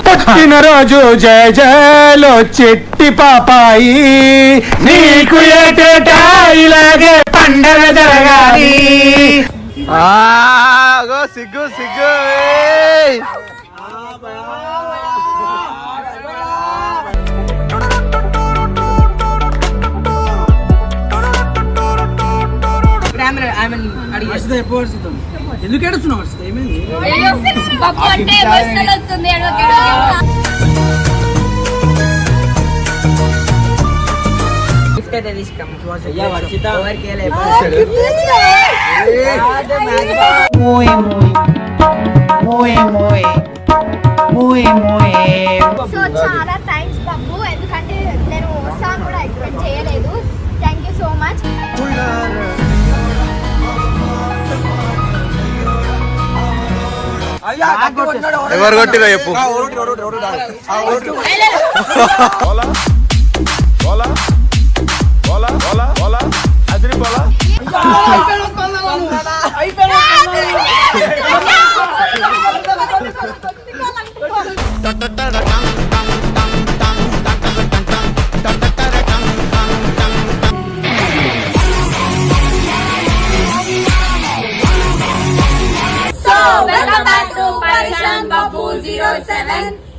పుట్టినరోజు జయ జయలో చిట్టి పాపాయి నీకు ఏటేటా ఇలాగే పండగ జరగాలి. సిగ్గు సిగ్గు ఎందుకు ఏడుస్తున్నావు? సో చాలా థ్యాంక్స్ బాబు, ఎందుకంటే నేను వస్తాను కూడా ఎక్స్పెక్ట్ చేయలేదు. Thank you so much. ఎవరు కొట్టిరా చెప్పు.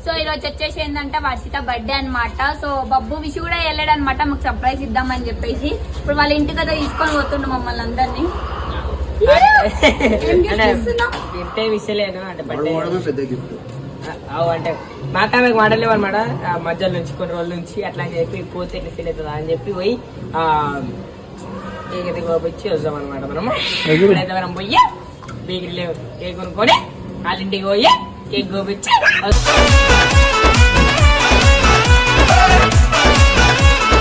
సో ఈరోజు వచ్చేసి ఏంటంటే వర్షిత బర్త్డే అనమాట. సో బబ్బు విష్ కూడా వెళ్ళాడు అనమాట, మాకు సర్ప్రైజ్ ఇద్దామని చెప్పేసి. ఇప్పుడు వాళ్ళ ఇంటి కదా తీసుకొని పోతుండు మమ్మల్ని అందరినీ. గిఫ్ట్ విషయలేను అంటే బర్త్డే అంటే మాకు మాటలేవు అనమాట. మధ్యలో నుంచి కొన్ని రోజుల నుంచి అట్లా చెప్పి పోతే ఎట్లా ఫీల్ అవుతుందా అని చెప్పి పోయి కేక్ అయితే వచ్చి వద్దాం అనమాట. మనము ఇప్పుడైతే మనం పోయి బేకరీలో కేక్ కొనుక్కొని వాళ్ళ ఇంటికి పోయి కేక్ గోపించి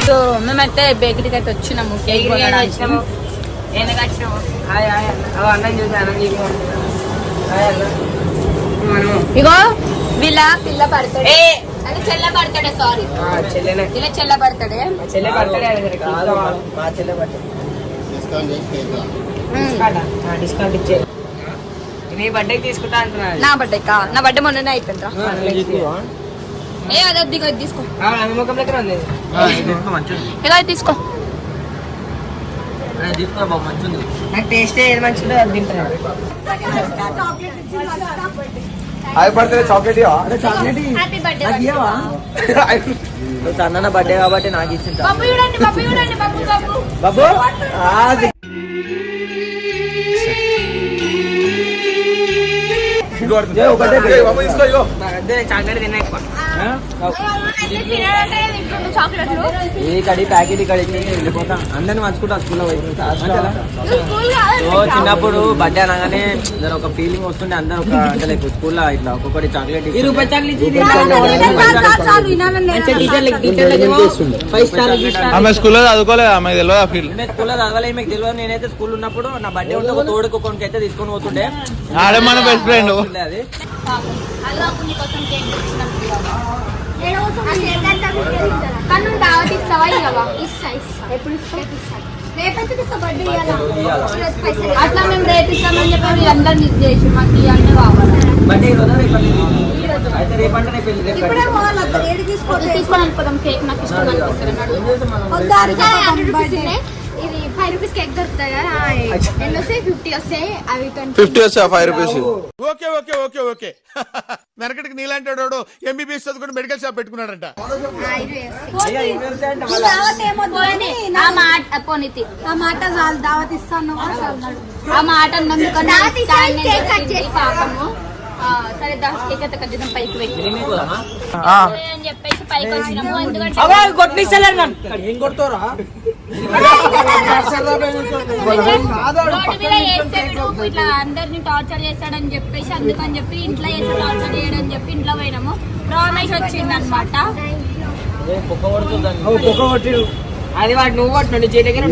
సో మేమైతే బేకరీకి అయితే వచ్చినాము. కేక్ వచ్చినాము. ఎందుకు వచ్చినాము? అన్నం చూసి అన్నం ఇగో వీళ్ళ పిల్ల పడతాడే, అది చెల్ల పడతాడే. సారీ ఇలా చెల్ల పడతాడే. చెల్లె పడతాడే డిస్కౌంట్ ఇచ్చే. నీ బర్త్డేకి తీసుకుంటా అంటున్నా. నా బర్త్డే కా? నా బర్త్డే మొన్ననే అయిపోయిందా? ఏ అదే దిగో తీసుకో. ముఖం దగ్గర ఉంది ఇలా తీసుకో. నాకు టేస్ట్ ఏది మంచిదో అది తింటున్నాను. చాక్లెట్ హ్యాపీ బర్త్డే అన్న బర్త్డే కాబట్టి నాకు ఇచ్చింది. బాబు చూడండి, బాబు చూడండి, బాబు బాబు బాబు చాక్లెట్ తిన్నా ఎక్కువ. ఏ కడి ప్యాకెట్ ఇక్కడ వెళ్ళిపోతా అందరిని మంచుకుంటా స్కూల్లో చిన్నప్పుడు బర్త్డే అనగానే ఒక ఫీలింగ్ వస్తుండే. అందరు ఒక అంటే లైక్ స్కూల్లో ఇట్లా ఒక్కొక్కటి చాక్లెట్ స్కూల్లో చదువుకోలేదు. ఆమె తెలియదు ఆ ఫీల్. స్కూల్లో చదవలేదు, మీకు తెలియదు. నేనైతే స్కూల్ ఉన్నప్పుడు నా బర్త్డే ఉంటే ఒక తోడుకు కొన్ని అయితే తీసుకొని పోతుండే. ఆడే మన బెస్ట్ ఫ్రెండ్. అది అట్లా మేము రేపు ఇస్తామని చెప్పి అందరు మిస్ చేసి మాకు ఇవన్నీ కావాలి. తీసుకొని వెళ్ళిపోదాం. కేక్ నాకు ఇష్టం అనిపిస్తుంది. ఇది 5 రూపీస్ కేక్ దొరుకుతాయి కదా, ఎన్ని వస్తాయి? 50 వస్తాయి. అవి 50 వస్తాయి. 5 rupees. Okay okay okay okay. వెనకటికి నీలాంటి వాడు MBBS చదువుకుని మెడికల్ షాప్ పెట్టుకున్నాడంట. ఆ మాట చాలు, దావత్ ఇస్తాను. ఆ మాట పాపము. సరే కేక్ అయితే ఖచ్చితంగా పైకి పెట్టి అని చెప్పేసి పైకి వచ్చినాము. ఎందుకంటే ఇట్లా అందరినీ టార్చర్ చేస్తాడని చెప్పేసి అందుకని చెప్పి ఇంట్లో చేసి టార్చర్ చేయడని చెప్పి ఇంట్లో పోయినాము. రమేష్ వచ్చింది అనమాట. అది వాడు నువ్వు పట్టు చేయడం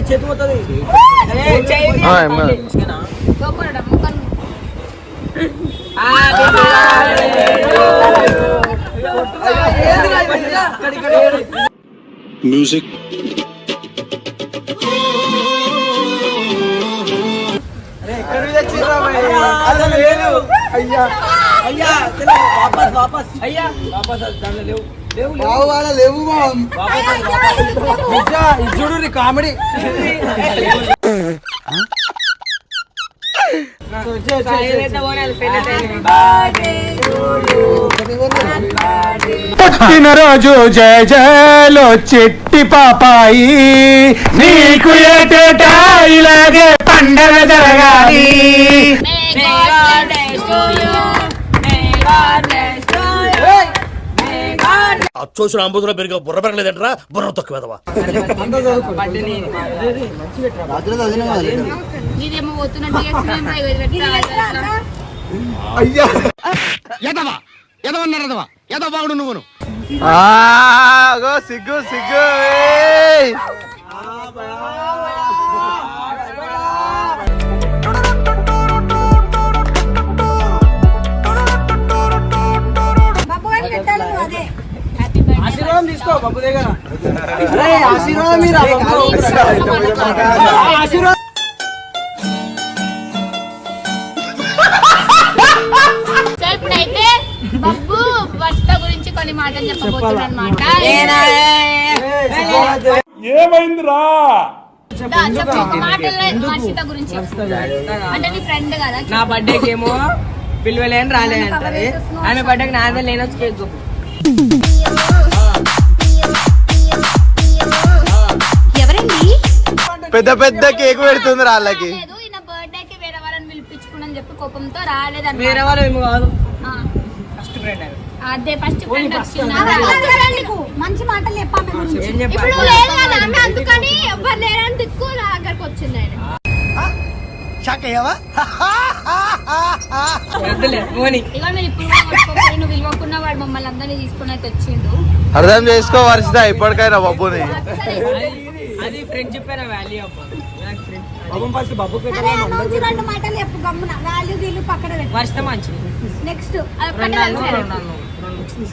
చేతిపోతుంది. మ్యూజిక్ చూడు కామెడీ పుట్టినరోజు జయ జయలో చెట్టి పాపాయి నీకు ఏటేటా ఇలాగే పండగ జరగాలి. అచ్చోసిన అంబుధులో పెరిగే బుర్ర పెరగలేదంటరా బుర్ర తొక్కు వెదవా. ఇదేమో పోతున్నట్టు చేస్తున్నాం, సిగ్గు సిగ్గు ఏయ్. ఆశీర్వాదం తీసుకో బాబు దగ్గర. ఆశీర్వాదం ఆశీర్వాదం సో ఇప్పుడైతే బబ్బు భర్త గురించి కొన్ని మాటలు చెప్పబోతున్నాడు అనమాట. ఏమైందిరా? మాటల్లో వర్షిత గురించి అంటే నీ ఫ్రెండ్ కదా. నా బర్త్డేకి ఏమో పిలువలేని రాలేదంటది, ఆమె బర్త్డేకి నాదే లేనొచ్చు కేక్ గొప్ప. ఎవరండి? పెద్ద పెద్ద కేక్ పెడుతుంది వాళ్ళకి. ఈయన బర్త్డే కి వేరే వాళ్ళని పిలిపించుకుని చెప్పి కోపంతో రాలేదంట. వేరే వాళ్ళు ఏమో కాదు, ఆ, ఫస్ట్ ఫ్రెండ్ అది. అదే ఫస్ట్ ఫ్రెండ్ వచ్చింది. మంచి మాటలు చెప్పాలి. ఏం చెప్పాలి? ఇప్పుడు లేదు కదా ఆమె, అందుకని ఎవరు లేరని దిక్కు నా దగ్గరకు వచ్చింది ఆయన. వద్దులే, పోనీ. ఇక మీరు ఇప్పుడు కూడా కొట్టుకోకపోయి నువ్వు పిలవకున్నా వాడు మమ్మల్ని అందరినీ తీసుకుని అయితే వచ్చిండు. అర్థం చేసుకో వర్షిత ఇప్పటికైనా బబ్బుని. అది ఫ్రెండ్షిప్ అయిన వాల్యూ అబ్బా. నాకు ఫ్రెండ్ సరే, మంచి రెండు మాటలు చెప్పు గమ్మున. వాల్యూ వీళ్ళు పక్కన పెట్టు. వర్షం మంచిది. నెక్స్ట్ అదొక్కటే తెలుసు ఆయనకు.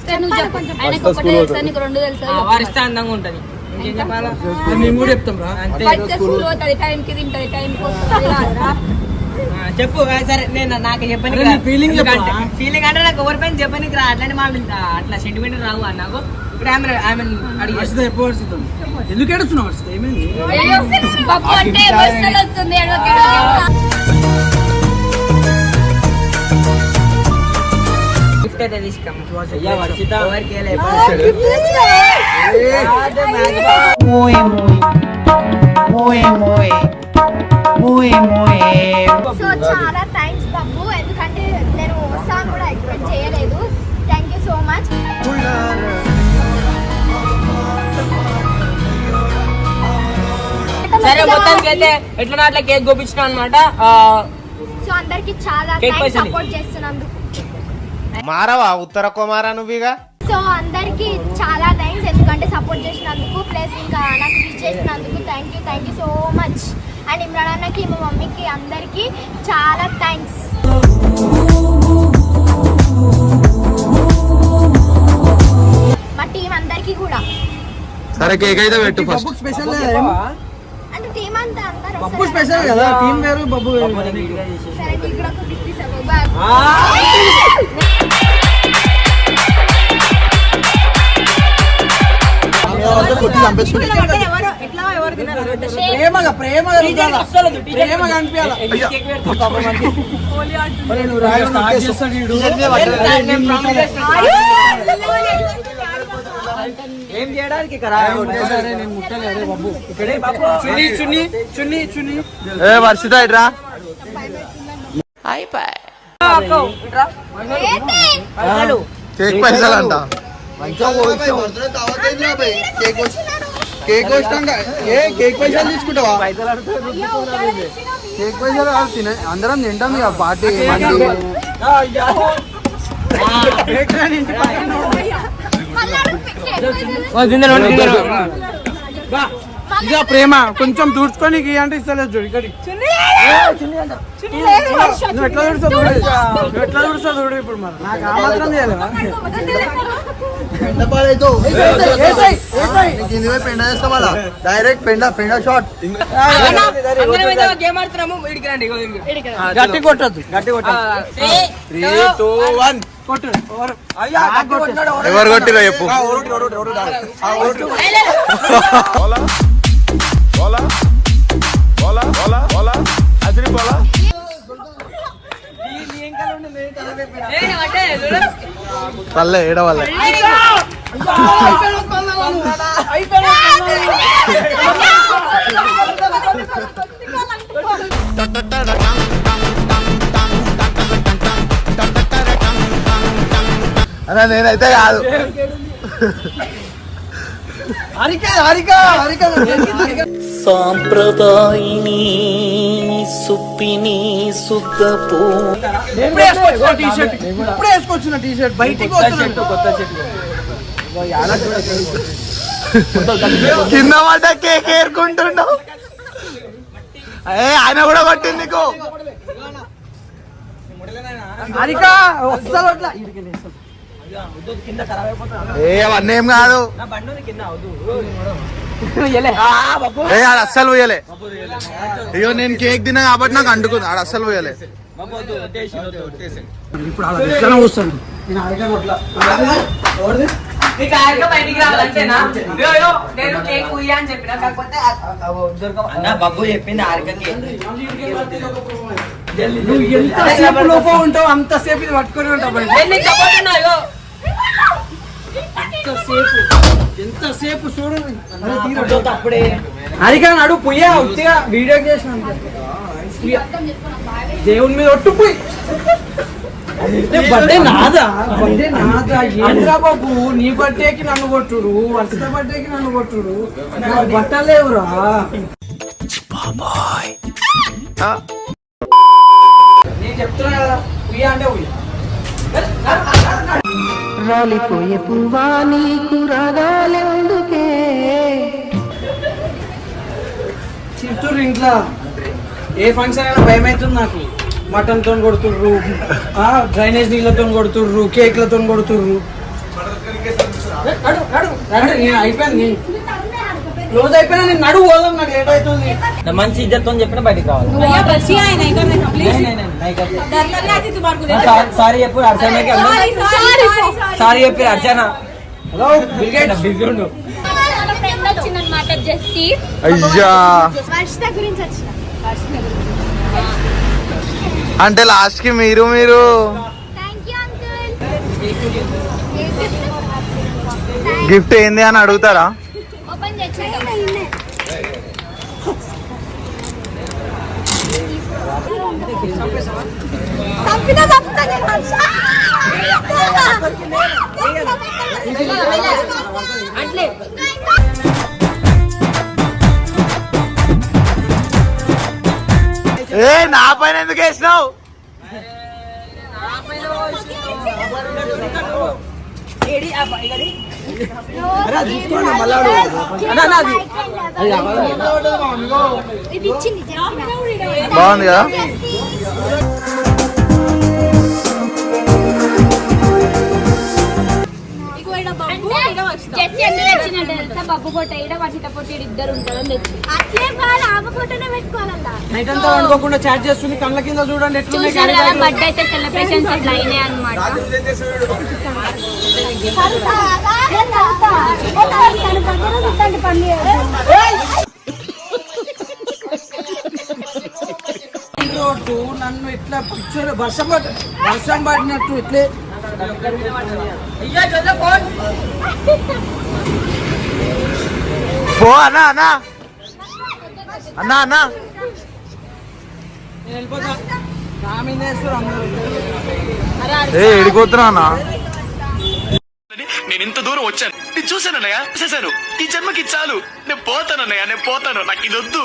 సరే, నువ్వు చెప్పు. ఆయనకు ఒకటే తెలుసా, నీకు రెండు తెలుసా? వరిస్తే అందంగా ఉంటది. ఇంకేం చెప్పాలా? మేము కూడా చెప్తాం రా. అంతే. పడితే స్కూల్ పోతుంది, టైంకి తింటది, టైంకి వస్తుంది రాదురా? చెప్పు. సరే, నేను నాకు చెప్పని అరే, నీ feeling చెప్పు. ఫీలింగ్ అంటే నాకు ఎవరి పైన చెప్పనికి రా. అట్లాంటి మా అట్లా సెంటిమెంట్ రావు అని నాకు. ఇప్పుడు ఆమె అడిగి వర్షిత ఎప్పుడు వర్షితం ఎందుకు ఏడుస్తున్నావు వర్షిత? ఏమైంది? పప్పు అంటే ఎమోషనల్ వస్తుంది. గిఫ్ట్ అయితే తీసుకున్నాం. ఎవరికి సో చాలా థ్యాంక్స్ బబ్బు, ఎందుకంటే నేను వస్తాను కూడా ఎక్స్పెక్ట్ చేయలేదు. Thank you so much. సరే, మొత్తానికి అయితే ఎట్లా అట్లా కేక్ గోపించినాం అనమాట. సో అందరికి చాలా కేక్ థ్యాంక్స్ పైసలు. సపోర్ట్ చేస్తున్నందుకు. మారవా ఉత్తర కుమారా నువ్వుగా. సో అందరికి చాలా థ్యాంక్స్, ఎందుకంటే సపోర్ట్ చేసినందుకు, ప్లస్ ఇంకా నాకు విష్ చేసినందుకు thank you so much. And Imran అన్నకి, మా మమ్మీకి, అందరికి చాలా థ్యాంక్స్. మా టీం అందరికి కూడా. సరే కేక్ అయితే పెట్టు ఫస్ట్. బబ్బు స్పెషల్ అంటే టీం అంతా అందరూ బబ్బు వస్తారు స్పెషల్ కదా. కదా, టీం వేరు బబ్బు వేరు. సరే, నీకు కూడా ఒక గిఫ్ట్ ఇస్తాము. బాయ్. ప్రేమగా ప్రేమగా ప్రేమగా అనిపించాలి. నువ్వు రాయి స్టార్ట్ చేస్తాడు వీడు. ఏం చేయడానికి నేను ముట్టలేదు బాబు. చున్నీ చున్నీ చున్నీ చున్నీ. ఏ వర్షిత ఇట్రా. కేక్ పైసలు అంట. కేక్ వచ్చినాక కేక్ పైసలు తీసుకుంటావా? కేక్ పైసలు తినే అందరం తింటాం ఇక పార్టీ. మళ్ళీ అడుగు. ఇక ప్రేమ కొంచెం దూడ్చుకొని అంటే ఇస్తలేదు చూడు ఇక్కడ నువ్వు ఎట్లా దూడుస్తావు చూడు ఇప్పుడు మరి నాకు ఆ మాత్రం చేయలేవా డైరెక్ట్ పెండ షాట్ గేమ్ ఆడుతున్నాము వీడికి రండి గట్టి కొట్టద్దు గట్టి కొట్టద్దు 3, 2, 1 కొట్టు ఎవరు కొట్టిరో చెప్పు పల్లె ఏడవల్లే అన్నా నేనైతే కాదు సాంప్రదాయిని సుప్పిని సుద్దపూ ఇప్పుడే వేసుకొచ్చిన టీ షర్ట్ బయటికి కొత్త కింద మాట కేక్ ఏరుకుంటున్నావు ఆయన కూడా కొట్టింది నీకు హరిక వస్తా అవన్నీ ఏం కాదు ఆడ అస్సలు పోయలే అయ్యో నేను కేక్ తిన్నా కాబట్టి నాకు అంటుకుంది ఆడ అస్సలు పోయలే ఇప్పుడు అలా ఎట్లా వస్తాను నేను హరిక కొట్లా నీకు ఆరిక బయటికి రావాలంటేనా నేను కేక్ ఉయ్యా అని చెప్పిన కాకపోతే అన్న బబ్బు చెప్పింది ఆరికకి నువ్వు ఎంతసేపు లోపల ఉంటావు అంతసేపు ఇది పట్టుకొని ఉంటావు ఎంతసేపు చూడు అప్పుడే హరిక నడు పుయ్యా ఉత్తిగా వీడియో చేసిన దేవుని మీద ఒట్టు పోయి బర్త్డే నాదా ఏంద్రా బాబు నీ బర్త్డేకి నన్ను కొట్టుడు వర్ష బర్త్డేకి నన్ను కొట్టుడు నాకు బట్టలేవురా నేను చెప్తున్నా కదా ఉయ్యా అంటే ఉయ్యా రాలిపోయే పువ్వా నీకు రాగాలెందుకే చిత్తూరు ఇంట్లో ఏ ఫంక్షన్ అయినా భయం అవుతుంది నాకు మటన్ తో కొడుతుర్రు డ్రైనేజ్ నీళ్ళతో కొడుతుర్రు కేక్లతో కొడుతుర్రు నేను అయిపోయింది క్లోజ్ అయిపోయినా నేను నడువు పోదాం నాకు లేట్ అవుతుంది మంచి ఇజ్జత్ అని చెప్పిన బయటికి రావాలి సారీ చెప్పు అర్చనకి సారీ చెప్పి అర్చన హలో బిజీ ఉండు ఫ్రెండ్ వచ్చిందనమాట జెస్సీ. అయ్యా వర్షిత గురించి వచ్చిన అంటే లాస్ట్ కి మీరు థ్యాంక్ యూ అంకుల్. గిఫ్ట్ ఏంది అని అడుగుతారా? ఓపెన్ చేయండి. అట్లే ఏ నా పైన ఎందుకు వేసినావు? ఇది ఇచ్చింది బాగుంది కదా? జెస్సీ ఎందుకు తెచ్చినట్టు తెలుసా? బబ్బు ఫోటో ఈడ వర్షిత ఫోటో ఇద్దరు ఉంటారని తెచ్చి అట్లే బాగా ఆమె ఫోటోనే పెట్టుకోవాలన్నా. నైట్ అంతా వండుకోకుండా చాట్ చేస్తుంది. కళ్ళ కింద చూడండి చూసారు కదా, బర్త్డే అయితే సెలబ్రేషన్స్ అట్లా అయినాయి అనమాట. రోడ్డు నన్ను ఇట్లా పిక్చర్ వర్షం పడినట్టు ఇట్లే పో అన్నా అన్నా అన్నా అన్నా నేను వెళ్ళిపోతా. నా మీద వేస్తారు అందరూ. ఎడిపోతున్నా అన్నా? నేను ఇంత దూరం వచ్చాను, నేను చూశానన్నయ్య, చూసేశాను. ఈ జన్మకి చాలు, నేను పోతానన్నయ్య, నేను పోతాను, నాకు ఇది వద్దు.